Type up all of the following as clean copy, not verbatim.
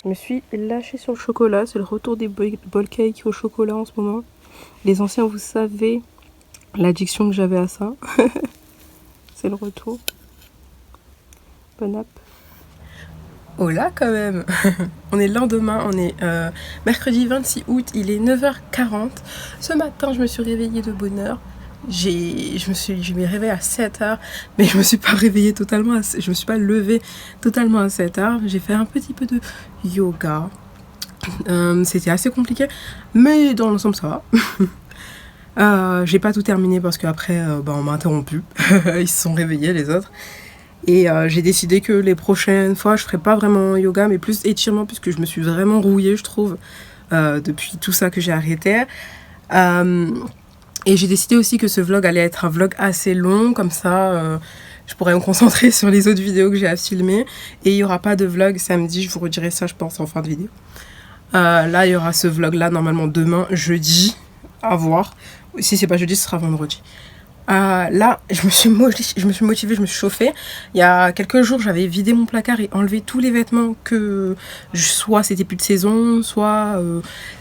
Je me suis lâchée sur le chocolat, c'est le retour des ball cakes au chocolat en ce moment. Les anciens, vous savez l'addiction que j'avais à ça. C'est le retour. Bon app. Oh là quand même. On est le lendemain, on est mercredi 26 août, il est 9h40. Ce matin, je me suis réveillée de bonne heure. Je me réveillée à 7h, mais je me suis pas réveillée totalement, je me suis pas levée totalement à 7h. J'ai fait un petit peu de yoga. C'était assez compliqué, mais dans l'ensemble ça va. J'ai pas tout terminé parce qu'après on m'a interrompu. Ils se sont réveillés les autres. Et j'ai décidé que les prochaines fois, je ferai pas vraiment yoga, mais plus étirement, puisque je me suis vraiment rouillée, je trouve, depuis tout ça que j'ai arrêté. Et j'ai décidé aussi que ce vlog allait être un vlog assez long, comme ça, je pourrais me concentrer sur les autres vidéos que j'ai à filmer. Et il n'y aura pas de vlog samedi, je vous redirai ça, je pense, en fin de vidéo. Là, il y aura ce vlog-là, normalement, demain, jeudi, à voir. Si c'est pas jeudi, ce sera vendredi. Là, je me suis motivée, je me suis chauffée. Il y a quelques jours, j'avais vidé mon placard et enlevé tous les vêtements que soit c'était plus de saison, soit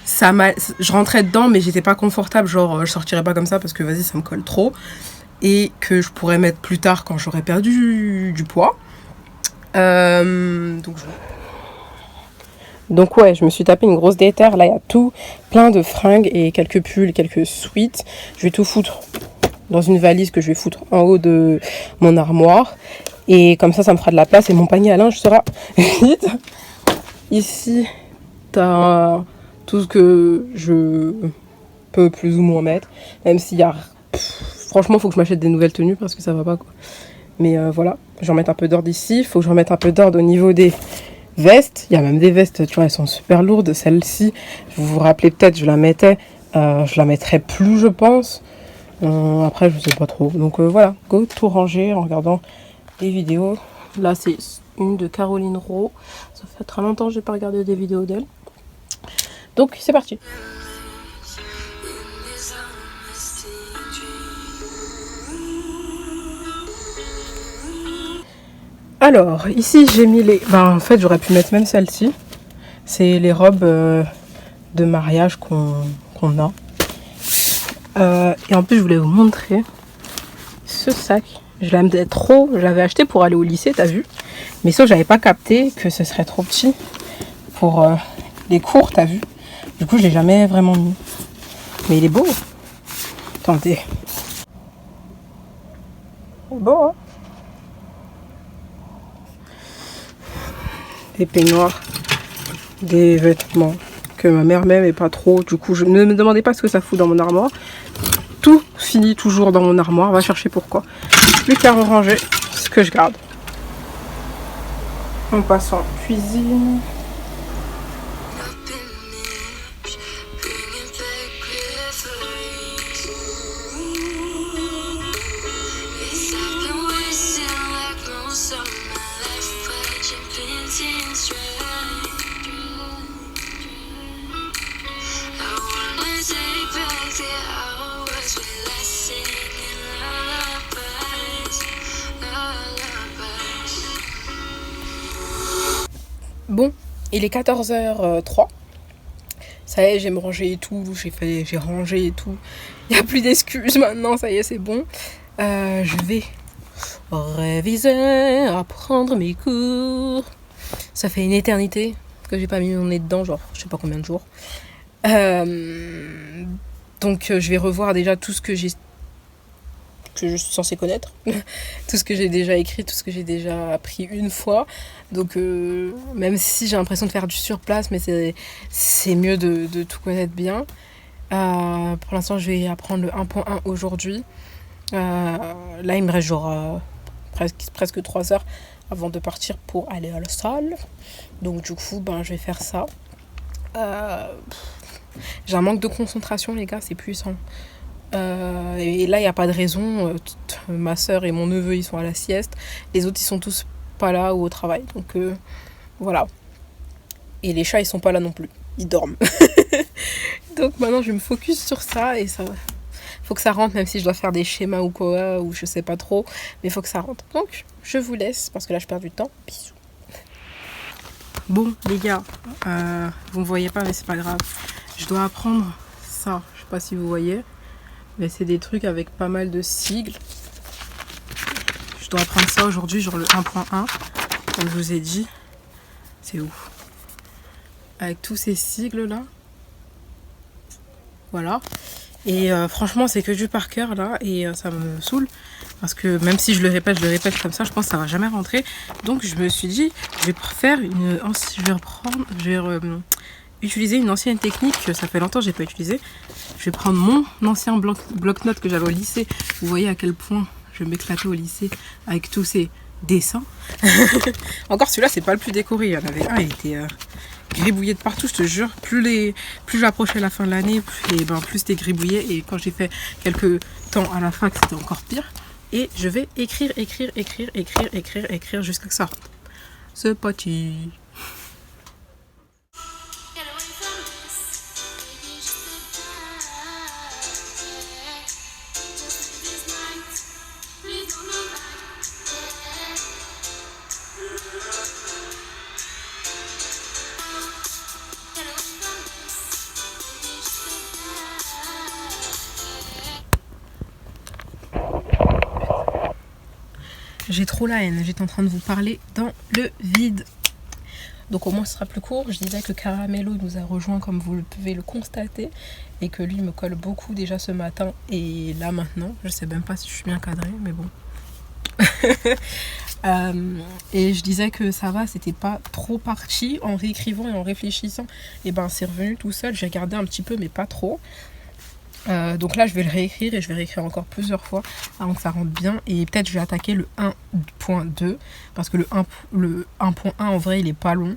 je rentrais dedans, mais j'étais pas confortable. Genre, je sortirais pas comme ça parce que vas-y, ça me colle trop. Et que je pourrais mettre plus tard quand j'aurais perdu du poids. Donc ouais, je me suis tapé une grosse déterre. Là, il y a tout, plein de fringues et quelques pulls, quelques sweats. Je vais tout foutre dans une valise que je vais foutre en haut de mon armoire. Et comme ça me fera de la place et mon panier à linge sera vide. Ici, t'as tout ce que je peux plus ou moins mettre. Même s'il y a... franchement, il faut que je m'achète des nouvelles tenues parce que ça va pas, quoi. Mais voilà, je vais remettre un peu d'ordre ici. Il faut que je remette un peu d'ordre au niveau des vestes. Il y a même des vestes, tu vois, elles sont super lourdes. Celle-ci, vous vous rappelez peut-être, je la mettais. Je la mettrai plus, je pense. Après, je sais pas trop. Donc voilà, go tout ranger en regardant des vidéos. Là, c'est une de Caroline Rowe. Ça fait très longtemps que j'ai pas regardé des vidéos d'elle. Donc, c'est parti. Alors, ici, j'ai mis les... en fait, j'aurais pu mettre même celle-ci. C'est les robes de mariage qu'on a. Et en plus, je voulais vous montrer ce sac. Je l'aimais trop. Je l'avais acheté pour aller au lycée, t'as vu. Mais sauf que j'avais pas capté que ce serait trop petit pour les cours, t'as vu. Du coup, je l'ai jamais vraiment mis. Mais il est beau. Attendez. Il est beau, hein. Des peignoirs, des vêtements que ma mère m'aime et pas trop. Du coup, je ne me demandez pas ce que ça fout dans mon armoire. Tout finit toujours dans mon armoire. Va chercher pourquoi. Plus qu'à ranger ce que je garde. On passe en cuisine. Bon, il est 14h03. Ça y est, j'ai rangé et tout. J'ai rangé et tout. Il n'y a plus d'excuses maintenant. Ça y est, c'est bon. Je vais réviser, apprendre mes cours. Ça fait une éternité que j'ai pas mis mon nez dedans, genre je sais pas combien de jours. Donc je vais revoir déjà tout ce que je suis censée connaître, tout ce que j'ai déjà écrit, tout ce que j'ai déjà appris une fois. Donc même si j'ai l'impression de faire du surplace, mais c'est mieux de tout connaître bien. Pour l'instant, je vais apprendre le 1.1 aujourd'hui. Là, il me reste genre presque 3 heures avant de partir pour aller à la salle. Donc du coup, je vais faire ça. J'ai un manque de concentration, les gars, c'est puissant. Et là, il n'y a pas de raison. Ma soeur et mon neveu, ils sont à la sieste. Les autres, ils sont tous pas là ou au travail. Donc voilà. Et les chats, ils sont pas là non plus. Ils dorment. Donc maintenant, je vais me focus sur ça. Et ça, faut que ça rentre, même si je dois faire des schémas ou quoi, ou je sais pas trop. Mais il faut que ça rentre. Donc, je vous laisse, parce que là, je perds du temps. Bisous. Bon les gars, vous me voyez pas mais c'est pas grave. Je dois apprendre ça, je sais pas si vous voyez, mais c'est des trucs avec pas mal de sigles. Je dois apprendre ça aujourd'hui, genre le 1.1, comme je vous ai dit. C'est ouf. Avec tous ces sigles là. Voilà. Et franchement c'est que du par cœur là et ça me saoule. Parce que même si je le répète comme ça, je pense que ça va jamais rentrer. Donc je me suis dit, je vais faire utiliser une ancienne technique que ça fait longtemps que j'ai pas utilisé. Je vais prendre mon ancien bloc-notes que j'avais au lycée. Vous voyez à quel point je m'éclatais au lycée avec tous ces dessins. Encore celui-là, c'est pas le plus décoré. Il y en avait un, il était gribouillé de partout, je te jure. Plus j'approchais la fin de l'année, plus c'était gribouillé. Et quand j'ai fait quelques temps à la fac, c'était encore pire. Et je vais écrire jusqu'à que ça rentre. C'est parti. J'ai trop la haine, j'étais en train de vous parler dans le vide. Donc au moins ce sera plus court. Je disais que Caramello nous a rejoint comme vous pouvez le constater. Et que lui me colle beaucoup déjà ce matin et là maintenant. Je sais même pas si je suis bien cadrée mais bon. Et je disais que ça va, c'était pas trop parti. En réécrivant et en réfléchissant, et ben c'est revenu tout seul. J'ai regardé un petit peu mais pas trop. Donc là je vais le réécrire et je vais réécrire encore plusieurs fois avant que ça rentre bien et peut-être je vais attaquer le 1.2 parce que le 1.1 en vrai il est pas long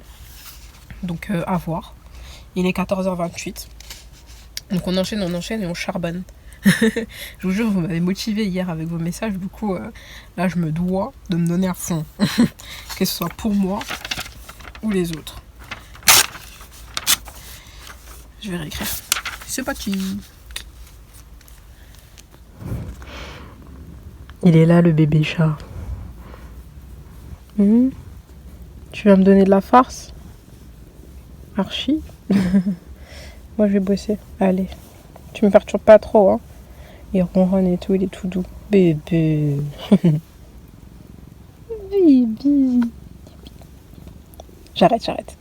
donc à voir. Il est 14h28 donc on enchaîne et on charbonne. Je vous jure vous m'avez motivé hier avec vos messages, du coup là je me dois de me donner à fond que ce soit pour moi ou les autres. Je vais réécrire, c'est parti. Il est là le bébé chat. Tu vas me donner de la farce? Archie. Moi je vais bosser. Allez. Tu me perturbes pas trop hein. Il ronronne et tout, il est tout doux. Bébé. Bébé. J'arrête.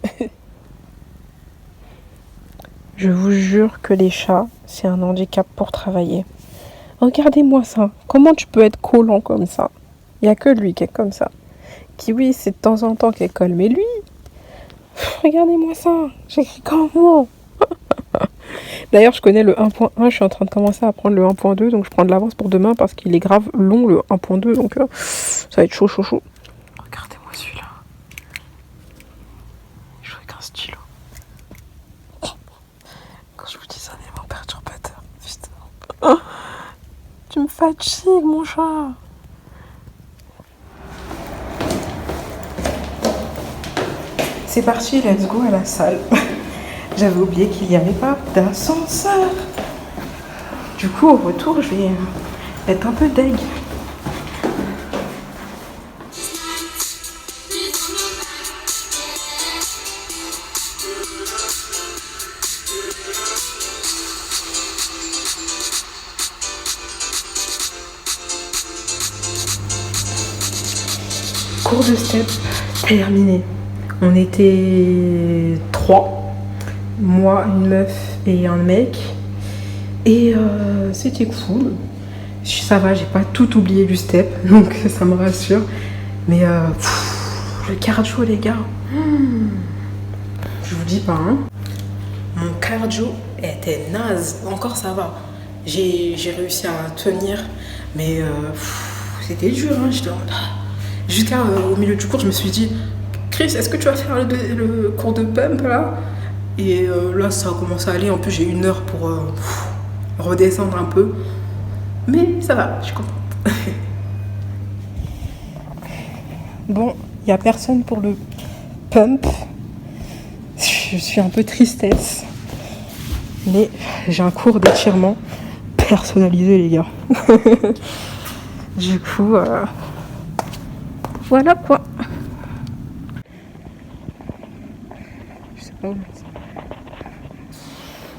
Je vous jure que les chats, c'est un handicap pour travailler. Regardez-moi ça. Comment tu peux être collant comme ça? Il n'y a que lui qui est comme ça. Kiwi, c'est de temps en temps qu'elle colle. Mais lui, regardez-moi ça. J'écris comment? D'ailleurs, je connais le 1.1. Je suis en train de commencer à apprendre le 1.2. Donc, je prends de l'avance pour demain parce qu'il est grave long, le 1.2. Donc, ça va être chaud. Regardez-moi celui-là. Je joue avec un stylo. Quand je vous dis ça, élément perturbateur. Putain. Tu me fatigues, mon chat. C'est parti, let's go à la salle. J'avais oublié qu'il n'y avait pas d'ascenseur. Du coup, au retour, je vais être un peu deg. Cours de step terminé. On était 3, moi, une meuf et un mec. Et c'était cool. Ça va, j'ai pas tout oublié du step, donc ça me rassure. Mais le cardio, les gars, je vous dis pas, hein. Mon cardio était naze. Encore ça va. J'ai réussi à tenir, mais c'était dur, hein. Jusqu'au milieu du cours, je me suis dit, Chris, est-ce que tu vas faire le cours de pump là? Et là, ça a commencé à aller. En plus, j'ai 1 heure pour redescendre un peu. Mais ça va, je suis contente. Bon, il n'y a personne pour le pump. Je suis un peu tristesse. Mais j'ai un cours d'étirement personnalisé, les gars. Du coup, voilà quoi.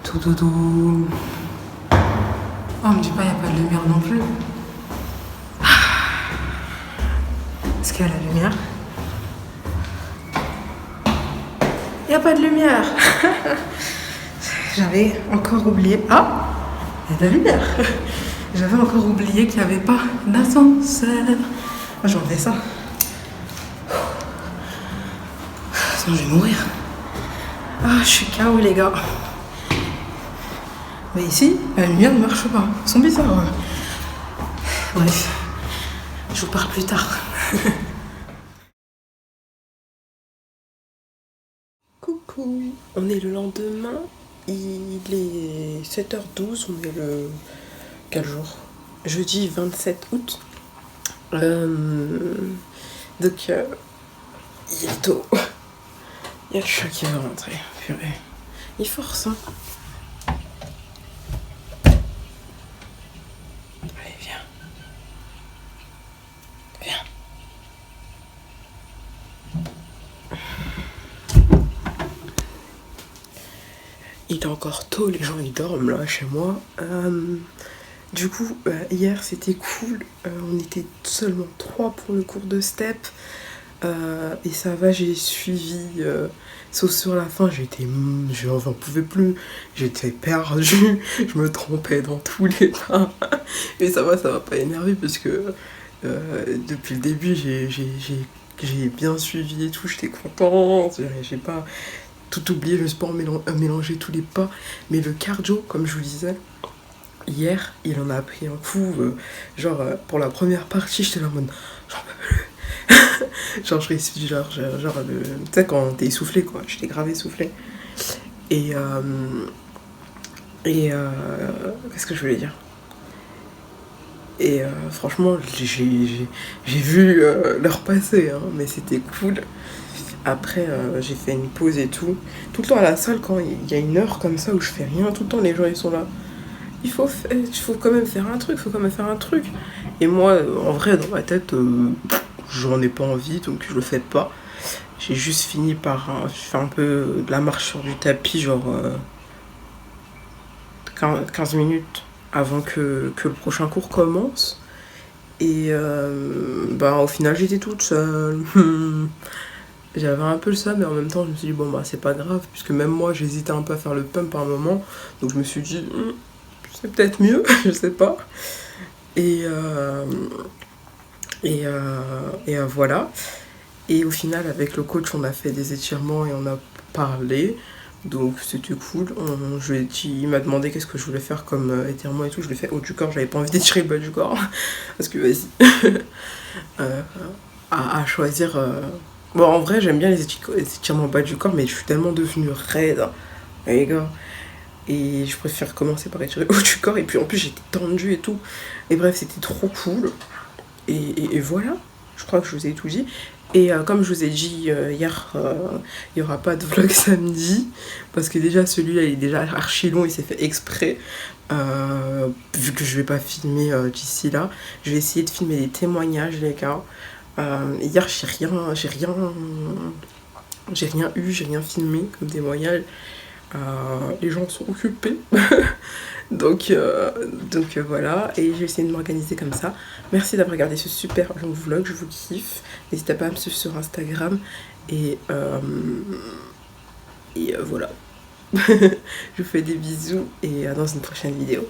Tout doudou. Oh, me dis pas, il n'y a pas de lumière non plus. Est-ce qu'il y a la lumière? Il n'y a pas de lumière. J'avais encore oublié. Ah, il y a de la lumière. J'avais encore oublié qu'il n'y avait pas d'ascenseur. Moi, j'en fais ça. Sinon, je vais mourir. Ah, je suis KO, les gars. Mais ici, la lumière ne marche pas. Ils sont bizarres. Bref, je vous parle plus tard. Coucou, on est le lendemain. Il est 7h12, on est le... Quel jour? Jeudi 27 août. Donc, il est tôt. Il y a le chat qui va rentrer. Purée. Il force, hein. Allez, viens. Viens. Il est encore tôt, les gens ils dorment là chez moi. Du coup, hier c'était cool. On était seulement 3 pour le cours de step. Et ça va, j'ai suivi. Sauf sur la fin, j'en pouvais plus. J'étais perdue. Je me trompais dans tous les pas. Mais ça va pas énerver parce que depuis le début, j'ai bien suivi et tout. J'étais contente. J'ai pas tout oublié. Je me suis pas mélanger tous les pas. Mais le cardio, comme je vous disais, hier, il en a pris un coup. Pour la première partie, j'étais là en mode j'en peux plus. Genre, tu sais, quand t'es essoufflé, quoi. J'étais grave essoufflé. Et qu'est-ce que je voulais dire? Et franchement, j'ai vu l'heure passer, hein, mais c'était cool. Après, j'ai fait une pause et tout. Tout le temps à la salle, quand il y a une heure comme ça où je fais rien, tout le temps les gens ils sont là. Il faut quand même faire un truc, Et moi, en vrai, dans ma tête, j'en ai pas envie, donc je le fais pas. J'ai juste fini par faire un peu de la marche sur du tapis, genre 15 minutes avant que le prochain cours commence. Et au final, j'étais toute seule. J'avais un peu le seum, mais en même temps, je me suis dit, bon, c'est pas grave, puisque même moi, j'hésitais un peu à faire le pump à un moment. Donc je me suis dit, c'est peut-être mieux, je sais pas. Et voilà. Et au final, avec le coach, on a fait des étirements et on a parlé. Donc c'était cool. Il m'a demandé qu'est-ce que je voulais faire comme étirement et tout. Je l'ai fait haut du corps. J'avais pas envie d'étirer le bas du corps. Parce que vas-y. À choisir. Bon, en vrai, j'aime bien les étirements bas du corps, mais je suis tellement devenue raide, hein, les gars. Et je préfère commencer par étirer haut du corps. Et puis en plus, j'étais tendue et tout. Et bref, c'était trop cool. Et voilà. Je crois que je vous ai tout dit. Et comme je vous ai dit hier, il n'y aura pas de vlog samedi. Parce que déjà, celui-là, il est déjà archi long. Il s'est fait exprès. Vu que je vais pas filmer d'ici là. Je vais essayer de filmer des témoignages, les gars. Hier, j'ai rien eu, j'ai rien filmé comme témoignage. Les gens sont occupés. donc voilà, et j'ai essayé de m'organiser comme ça. Merci d'avoir regardé ce super long vlog, je vous kiffe. N'hésitez pas à me suivre sur Instagram. Et voilà. Je vous fais des bisous et dans une prochaine vidéo.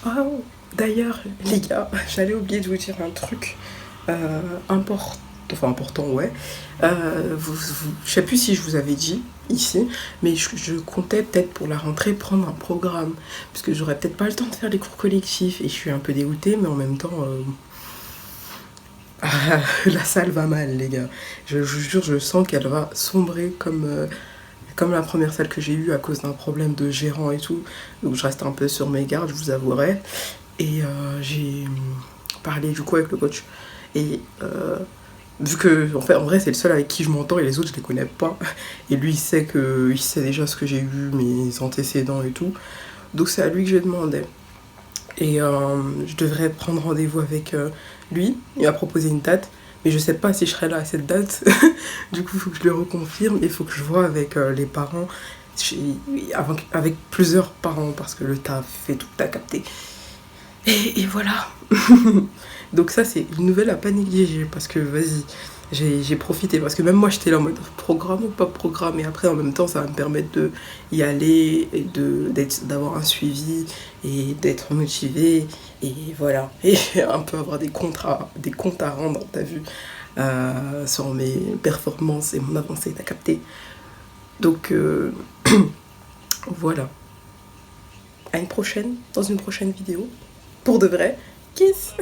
Oh, d'ailleurs, les gars, j'allais oublier de vous dire un truc important, ouais. Je sais plus si je vous avais dit ici, mais je comptais peut-être pour la rentrée prendre un programme, parce que j'aurais peut-être pas le temps de faire les cours collectifs, et je suis un peu dégoûtée, mais en même temps, la salle va mal, les gars. Je vous jure, je sens qu'elle va sombrer comme la première salle que j'ai eue à cause d'un problème de gérant et tout, donc je reste un peu sur mes gardes, je vous avouerai. Et j'ai parlé du coup avec le coach. Et vu que en vrai c'est le seul avec qui je m'entends et les autres je les connais pas. Et lui il sait déjà ce que j'ai eu, mes antécédents et tout. Donc c'est à lui que je demandais. Et je devrais prendre rendez-vous avec lui. Il m'a proposé une date. mais je sais pas si je serai là à cette date. Du coup, il faut que je le reconfirme, il faut que je vois avec les parents, avec plusieurs parents, parce que le taf fait tout, t'as capté. Et voilà. Donc ça, c'est une nouvelle à pas négliger, parce que vas-y, j'ai profité, parce que même moi, j'étais là en mode programme ou pas programme, et après, en même temps, ça va me permettre de y aller, et d'avoir un suivi, et d'être motivé, et voilà. Et un peu avoir des comptes à rendre, t'as vu, sur mes performances et mon avancée, t'as capté. Donc, voilà. À une prochaine, dans une prochaine vidéo. Pour de vrai. Kiss!